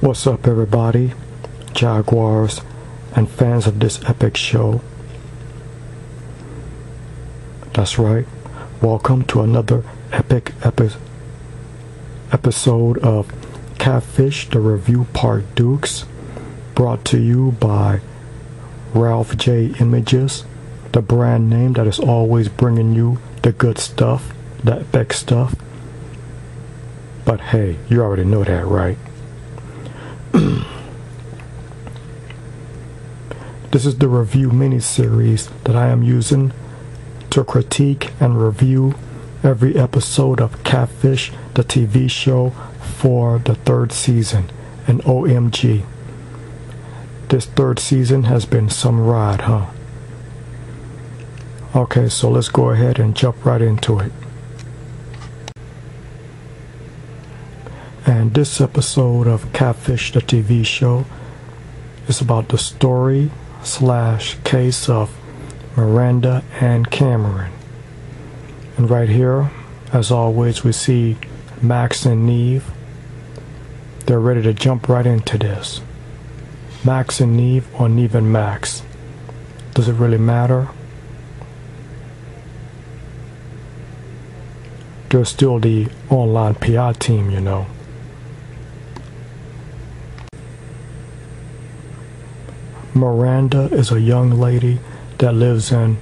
What's up, everybody, Jaguars and fans of this epic show? That's right, welcome to another epic episode of Catfish, the Review Part Dukes, brought to you by Ralph J. Images, the brand name that is always bringing you the good stuff, the epic stuff. But hey, you already know that, right? This is the review mini-series that I am using to critique and review every episode of Catfish, the TV show, for the third season. And OMG, this third season has been some ride, huh? Okay, so let's go ahead and jump right into it. And this episode of Catfish, the TV show, is about the story / case of Miranda and Cameryn. And right here, as always, we see Max and Nev. They're ready to jump right into this. Max and Nev, or Nev and Max? Does it really matter? They're still the online PR team, you know. Miranda is a young lady that lives in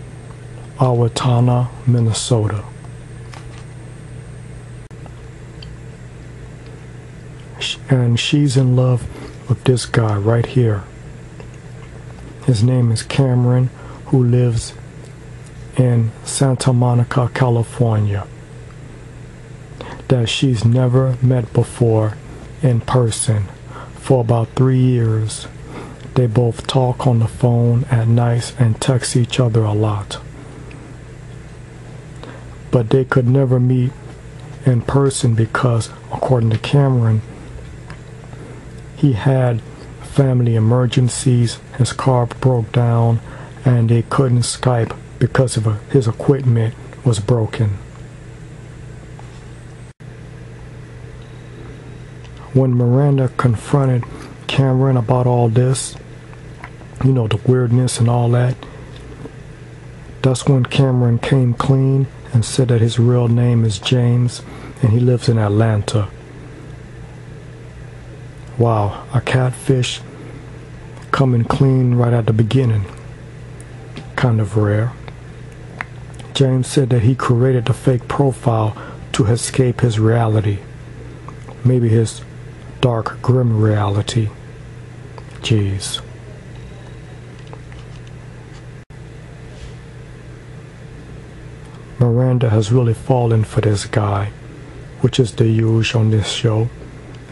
Owatonna, Minnesota. And she's in love with this guy right here. His name is Cameron, who lives in Santa Monica, California, that she's never met before in person. For about 3 years, they both talk on the phone at night and text each other a lot. But they could never meet in person because, according to Cameron, he had family emergencies, his car broke down, and they couldn't Skype because of his equipment was broken. When Miranda confronted Cameron about all this, you know, the weirdness and all that, that's when Cameron came clean and said that his real name is James and he lives in Atlanta. Wow, a catfish coming clean right at the beginning. Kind of rare. James said that he created the fake profile to escape his reality. Maybe his dark, grim reality. Jeez. Miranda has really fallen for this guy, which is the usual on this show.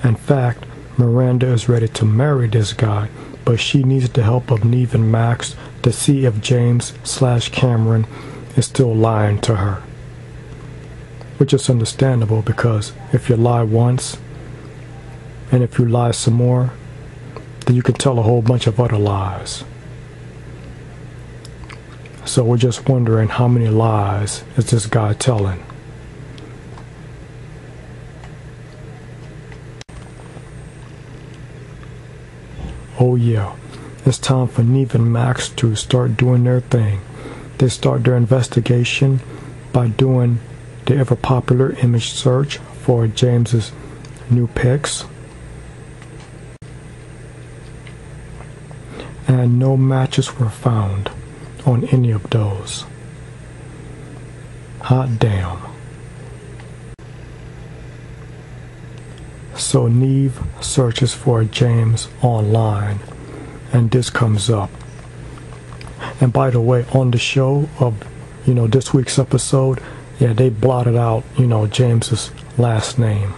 In fact, Miranda is ready to marry this guy, but she needs the help of Nev and Max to see if James / Cameron is still lying to her. Which is understandable, because if you lie once, and if you lie some more, then you can tell a whole bunch of other lies. So we're just wondering, how many lies is this guy telling? Oh yeah, it's time for Nev and Max to start doing their thing. They start their investigation by doing the ever popular image search for James's new pics. And no matches were found on any of those. Hot damn. So Nev searches for James online, and this comes up. And by the way, on the show of, this week's episode, yeah, they blotted out, James's last name.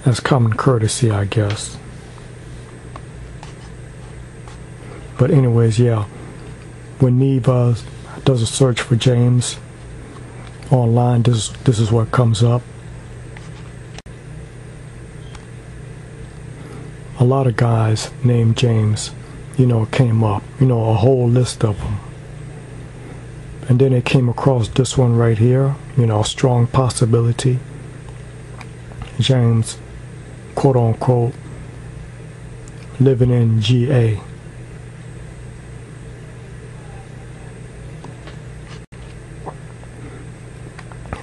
That's common courtesy, I guess. But anyways, yeah, when Nev does a search for James online, this is what comes up. A lot of guys named James, came up, a whole list of them. And then it came across this one right here, a strong possibility. James quote unquote, living in GA.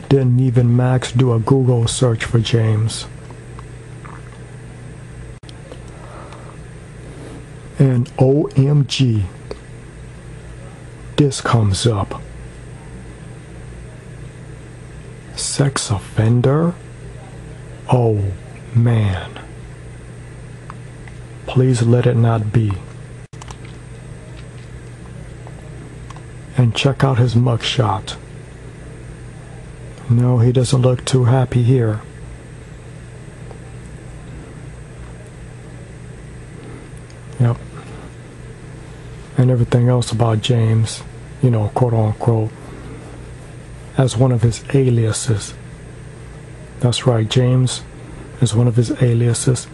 Then Nev and Max do a Google search for James. And OMG, this comes up. Sex offender? Oh man. Please let it not be. And check out his mugshot. No, he doesn't look too happy here. Yep. And everything else about James, you know, quote unquote, as one of his aliases. That's right, James is one of his aliases,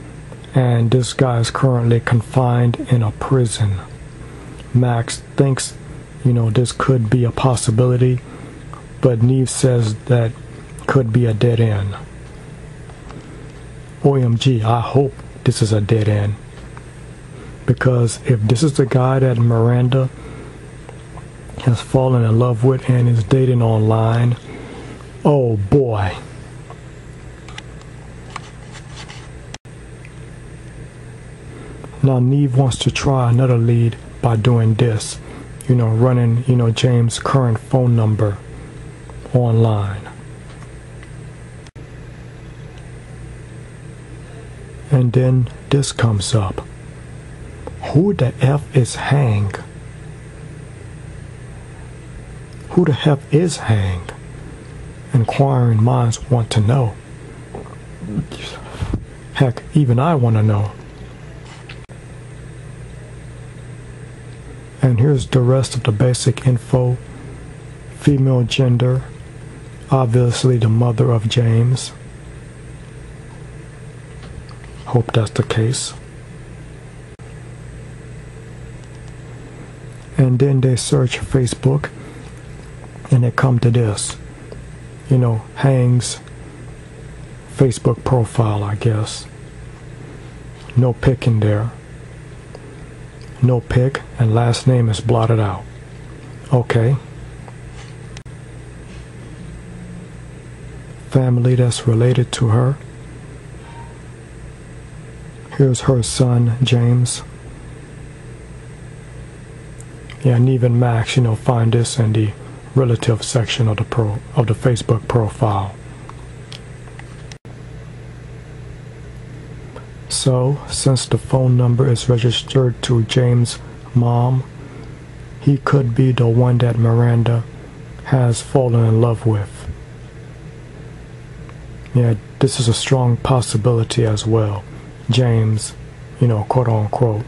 and this guy is currently confined in a prison. Max thinks, you know, this could be a possibility, but Nev says that could be a dead end. OMG, I hope this is a dead end. Because if this is the guy that Miranda has fallen in love with and is dating online, oh boy. Now Nev wants to try another lead by doing this, you know, running, you know, James' current phone number online. And then this comes up. Who the F is Hang? Who the F is Hang? Inquiring minds want to know. Heck, even I want to know. And here's the rest of the basic info. Female gender, obviously the mother of James. Hope that's the case. And then they search Facebook and they come to this, you know, Hang's Facebook profile, I guess. No pic in there. No pic, and last name is blotted out. Okay. Family that's related to her. Here's her son, James. Yeah, Nev and Max, you know, find this in the relative section of the Facebook profile. So, since the phone number is registered to James' mom, he could be the one that Miranda has fallen in love with. Yeah, this is a strong possibility as well. James, you know, quote unquote.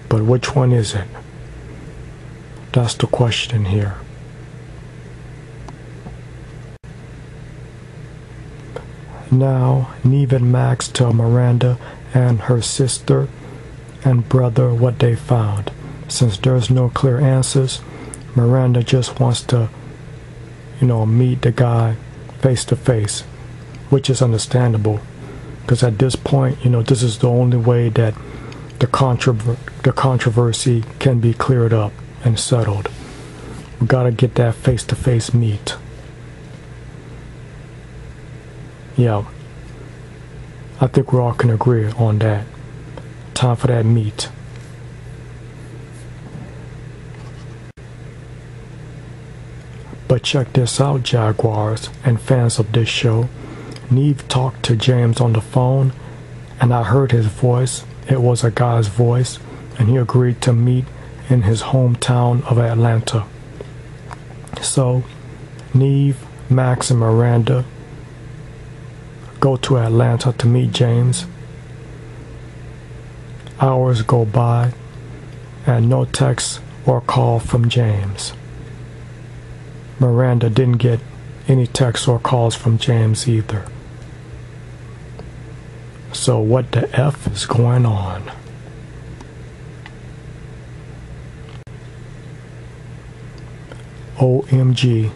But which one is it? That's the question here. Now, Nev and Max tell Miranda and her sister and brother what they found. Since there's no clear answers, Miranda just wants to, you know, meet the guy face to face, which is understandable. Because at this point, you know, this is the only way that the controversy can be cleared up and settled. We gotta get that face to face meet. Yeah, I think we all can agree on that. Time for that meet. But check this out, Jaguars and fans of this show. Nev talked to James on the phone, and I heard his voice. It was a guy's voice, and he agreed to meet in his hometown of Atlanta. So, Nev, Max, and Miranda go to Atlanta to meet James. Hours go by, and no text or call from James. Miranda didn't get any texts or calls from James either. So what the F is going on? OMG.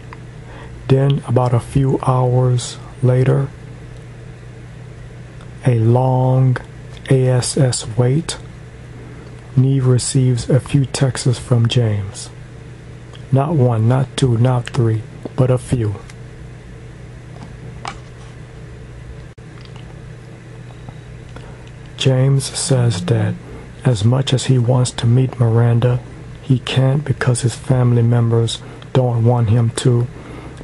Then about a few hours later, a long ASS wait, Nev receives a few texts from James. Not one, not two, not three, but a few. James says that as much as he wants to meet Miranda, he can't because his family members don't want him to.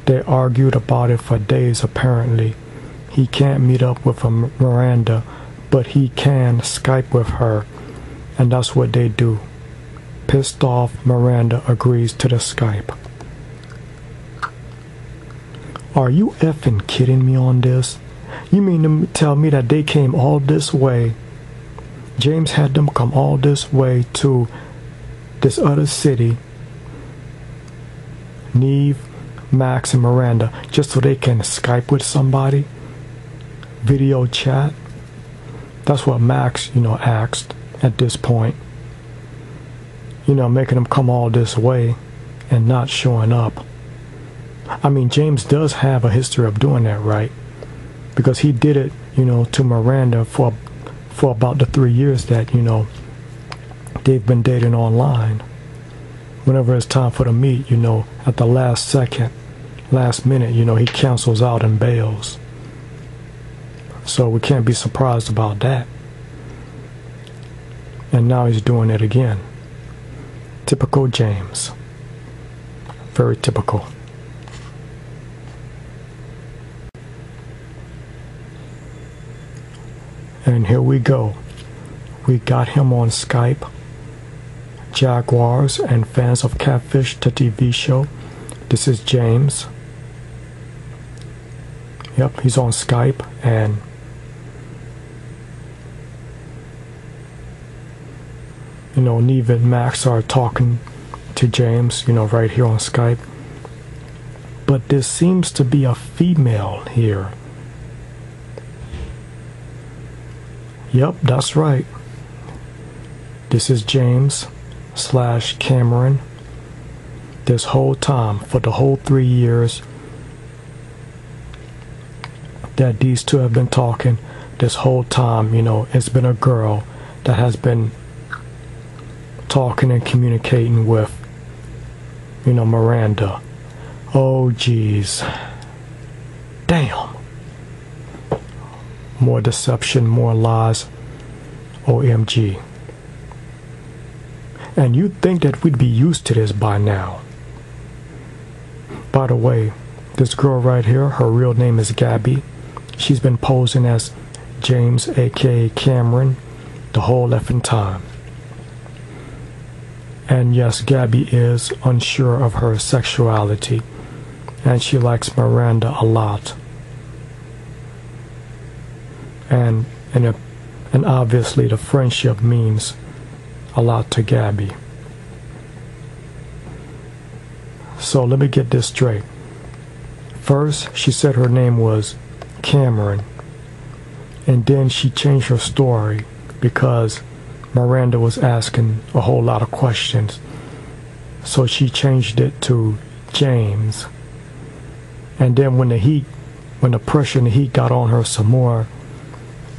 They argued about it for days apparently. He can't meet up with Miranda, but he can Skype with her, and that's what they do. Pissed off, Miranda agrees to the Skype. Are you effing kidding me on this? You mean to tell me that they came all this way? James had them come all this way to this other city, Nev, Max, and Miranda, just so they can Skype with somebody? Video chat? That's what Max, asked at this point. Making them come all this way and not showing up. I mean, James does have a history of doing that, right? Because he did it, to Miranda for about the 3 years that, they've been dating online. Whenever it's time for the meet, at the last second, last minute, he cancels out and bails. So we can't be surprised about that. And now he's doing it again. Typical James. Very typical. And here we go. We got him on Skype. Jaguars and fans of Catfish, the TV show. This is James. Yep, he's on Skype, and Nev and Max are talking to James, right here on Skype. But there seems to be a female here. Yep, that's right. This is James / Cameryn. This whole time, for the whole 3 years that these two have been talking, this whole time, it's been a girl that has been talking and communicating with, Miranda. Oh, geez. Damn. More deception, more lies. OMG. And you'd think that we'd be used to this by now. By the way, this girl right here, her real name is Gabby. She's been posing as James, aka Cameryn, the whole effing time. And yes, Gabby is unsure of her sexuality, and she likes Miranda a lot. And obviously the friendship means a lot to Gabby. So let me get this straight. First, she said her name was Cameryn, and then she changed her story because Miranda was asking a whole lot of questions. So she changed it to James. And then when the pressure and the heat got on her some more,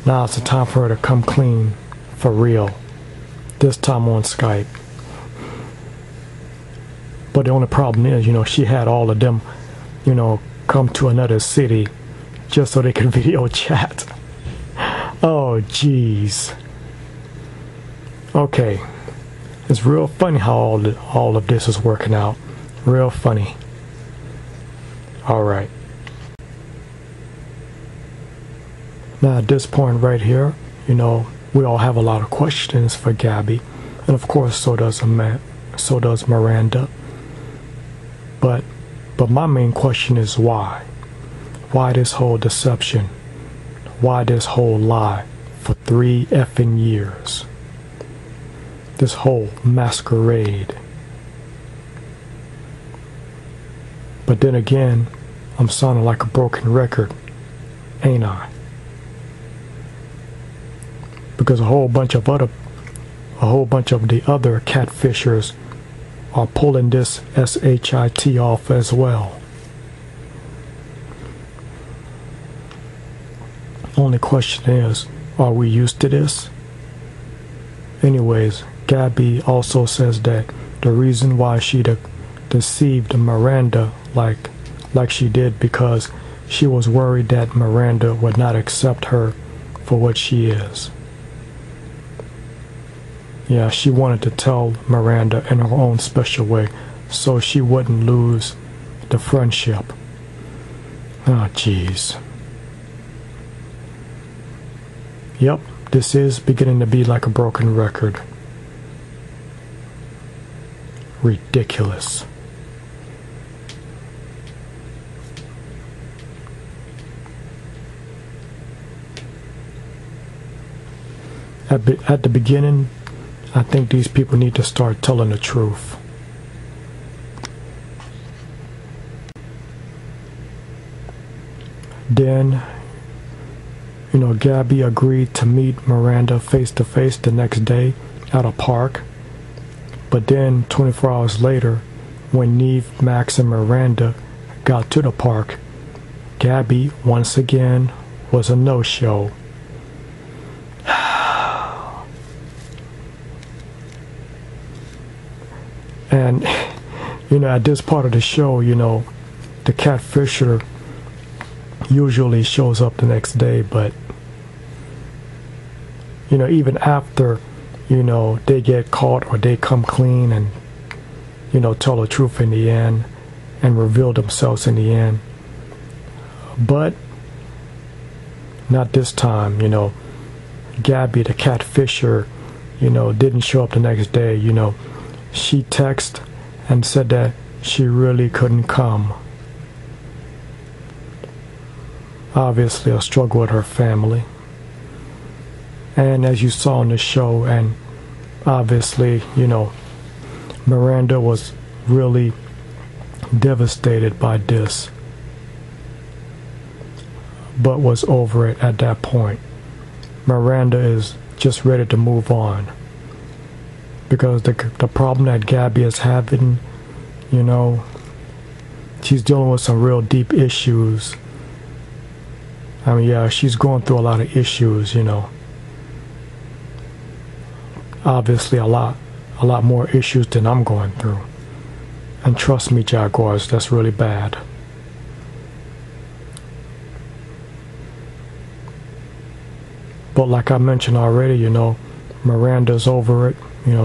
now it's the time for her to come clean for real. This time on Skype. But the only problem is, she had all of them, come to another city just so they could video chat. Oh, jeez. Okay. It's real funny how all of this is working out. Real funny. Alright. Now at this point right here, we all have a lot of questions for Gabby. And of course so does Miranda. But my main question is why? Why this whole deception? Why this whole lie for 3 effing years? This whole masquerade. But then again, I'm sounding like a broken record, ain't I? Because a whole bunch of the other catfishers are pulling this SHIT off as well. Only question is, are we used to this? Anyways, Gabby also says that the reason why she deceived Miranda like she did because she was worried that Miranda would not accept her for what she is. Yeah, she wanted to tell Miranda in her own special way so she wouldn't lose the friendship. Oh, jeez. Yep, this is beginning to be like a broken record. Ridiculous. At the beginning, I think these people need to start telling the truth. Then, Gabby agreed to meet Miranda face to face the next day at a park. But then, 24 hours later, when Nev, Max, and Miranda got to the park, Gabby, once again, was a no-show. And, at this part of the show, the Catfisher usually shows up the next day, but, even after, they get caught or they come clean and, tell the truth in the end and reveal themselves in the end. But, not this time, Gabby, the Catfisher, didn't show up the next day, She texted and said that she really couldn't come. Obviously a struggle with her family. And as you saw in the show, and obviously, Miranda was really devastated by this, but was over it at that point. Miranda is just ready to move on. Because the problem that Gabby is having, she's dealing with some real deep issues. I mean, yeah, she's going through a lot of issues, Obviously a lot more issues than I'm going through. And trust me, Jaguars, that's really bad. But like I mentioned already, Miranda's over it.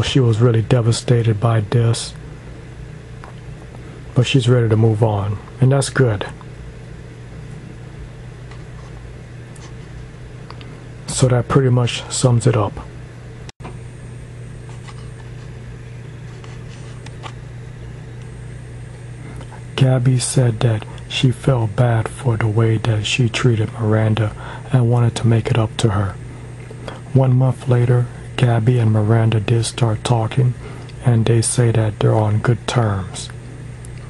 She was really devastated by this. But she's ready to move on. And that's good. So that pretty much sums it up. Gabby said that she felt bad for the way that she treated Miranda and wanted to make it up to her. 1 month later, Gabby and Miranda did start talking, and they say that they're on good terms.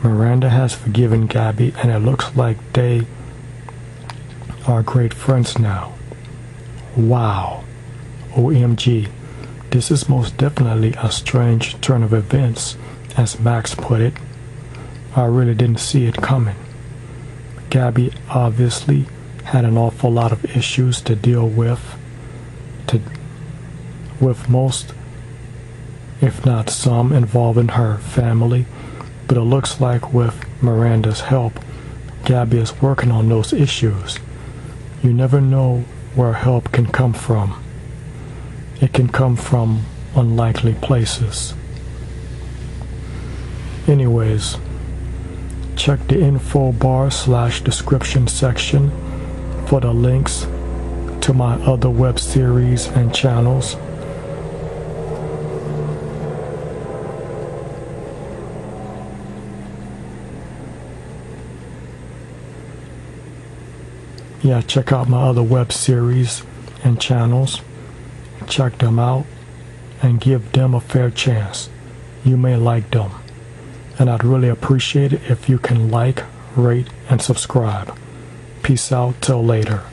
Miranda has forgiven Gabby, and it looks like they are great friends now. Wow. OMG. This is most definitely a strange turn of events, as Max put it. I really didn't see it coming. Gabby obviously had an awful lot of issues to deal with most, if not some, involving her family, but it looks like with Miranda's help, Gabby is working on those issues. You never know where help can come from. It can come from unlikely places. Anyways, check the info bar / description section for the links to my other web series and channels. Yeah, check out my other web series and channels. Check them out and give them a fair chance. You may like them. And I'd really appreciate it if you can like, rate, and subscribe. Peace out till later.